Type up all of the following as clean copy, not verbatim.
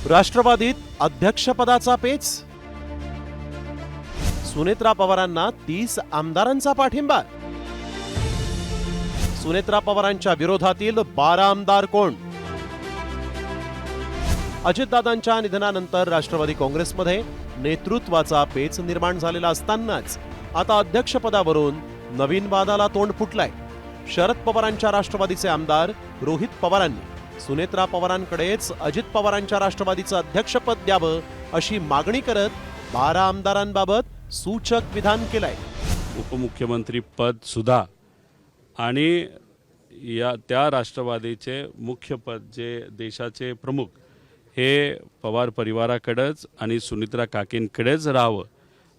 राष्ट्रवादीत अध्यक्षपदाचा पेच, सुनेत्रा पवारांना 30 आमदारांचा पाठिंबा, सुनेत्रा पवारांच्या विरोधातील 12 आमदार कोण? अजितदादांच्या निधनानंतर राष्ट्रवादी काँग्रेसमध्ये नेतृत्वाचा पेच निर्माण झालेला असतानाच आता अध्यक्षपदावरून नवीन वादाला तोंड फुटलाय. शरद पवारांच्या राष्ट्रवादीचे आमदार रोहित पवारांनी सुनेत्रा पवारांकडेच अजित पवारांच्या राष्ट्रवादीचं अध्यक्षपद द्यावं अशी मागणी करत 12 आमदारांबाबत सूचक विधान केलंय. उपमुख्यमंत्री पद सुद्धा आणि त्या राष्ट्रवादीचे मुख्य पद जे देशाचे प्रमुख हे पवार परिवाराकडेच आणि सुनित्रा काकींकडेच राहावं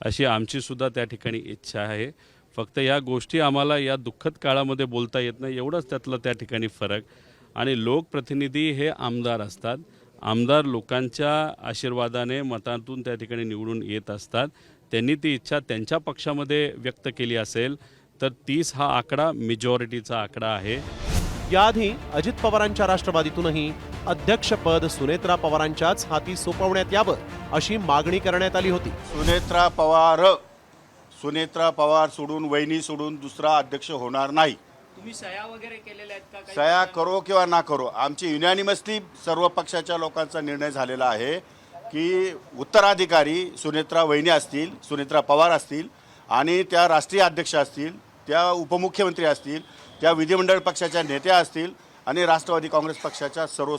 अशी आमची सुद्धा त्या ठिकाणी इच्छा आहे. फक्त या गोष्टी आम्हाला या दुःखद काळामध्ये बोलता येत नाही, एवढंच त्यातलं त्या ठिकाणी फरक. आणि लोकप्रतिनिधी हे आमदार असतात. आमदार लोकांच्या आशीर्वादाने मतातून त्या ठिकाणी निवडून येत असतात. त्यांनी ती इच्छा त्यांच्या पक्षामध्ये व्यक्त केली असेल तर 30 हा आकडा मेजॉरिटीचा आकडा आहे. याआधी अजित पवारांच्या राष्ट्रवादीतूनही अध्यक्षपद सुनेत्रा पवारांच्याच हाती सोपवण्यात यावं अशी मागणी करण्यात आली होती. सुनेत्रा पवार सोडून, वहिनी सोडून दुसरा अध्यक्ष होणार नाही. तुम्ही सह्या वगैरे केलेल्या आहेत का? सह्या करो किंवा ना करो, आमची युनॅनिमसली सर्व पक्षाच्या लोकांचा निर्णय झालेला आहे की उत्तराधिकारी सुनेत्रा वहिनी असतील, सुनेत्रा पवार असतील आणि त्या राष्ट्रीय अध्यक्ष असतील, त्या उपमुख्यमंत्री असतील, त्या विधिमंडळ पक्षाच्या नेत्या असतील आणि राष्ट्रवादी काँग्रेस पक्षाच्या सर्व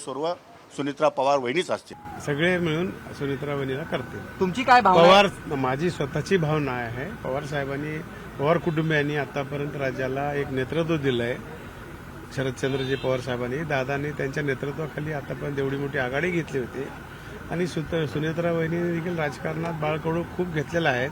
सुनेत्रा पवार वहिनीच असतील. सगळे मिळून सुनेत्रा वहिनीला करतील. तुमची काय भावना? पवार माझी स्वतःची भावना आहे. पवार साहेबांनी, पवार कुटुंबियांनी आतापर्यंत राज्याला एक नेतृत्व दिलंय. शरदचंद्रजी पवार साहेबांनी, दादांनी त्यांच्या नेतृत्वाखाली आतापर्यंत एवढी मोठी आघाडी घेतली होती आणि सुनेत्रा वहिनीने देखील राजकारणात बाळकडू खूप घेतलेला आहे.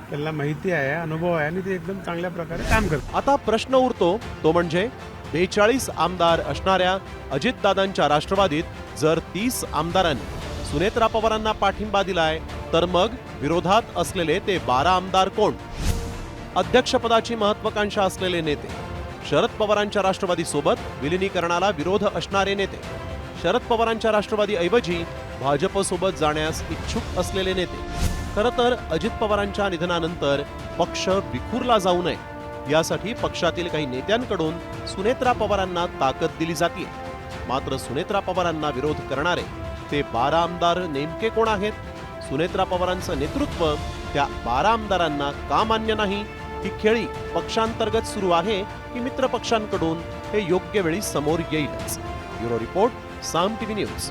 त्यांना माहिती आहे, अनुभव आहे आणि ते एकदम चांगल्या प्रकारे काम करतात. आता प्रश्न उरतो तो म्हणजे 42 आमदार असणाऱ्या अजितदादांच्या राष्ट्रवादीत जर 30 आमदारांनी सुनेत्रा पवारांना पाठिंबा दिलाय तर मग विरोधात असलेले ते 12 आमदार कोण? अध्यक्षपदाची महत्वाकांक्षा असलेले नेते, शरद पवारांच्या राष्ट्रवादी सोबत विलिनीकरणाला विरोध असणारे नेते, शरद पवारांच्या राष्ट्रवादी ऐवजी भाजप सोबत जाण्यास इच्छुक असलेले नेते. खरं तर अजित पवारांच्या निधनानंतर पक्ष विखुरला जाऊ नये यासाठी पक्षातील काही नेत्यांकडून सुनेत्रा पवारांना ताकद दिली जाते. मात्र सुनेत्रा पवारांना विरोध करणारे ते 12 आमदार नेमके कोण आहेत? सुनेत्रा पवारांचं नेतृत्व त्या 12 आमदारांना का मान्य नाही? ही खेळी पक्षांतर्गत सुरू आहे की मित्र पक्षांकडून हे योग्य वेळी समोर येईलच. ब्युरो रिपोर्ट, साम टीव्ही न्यूज.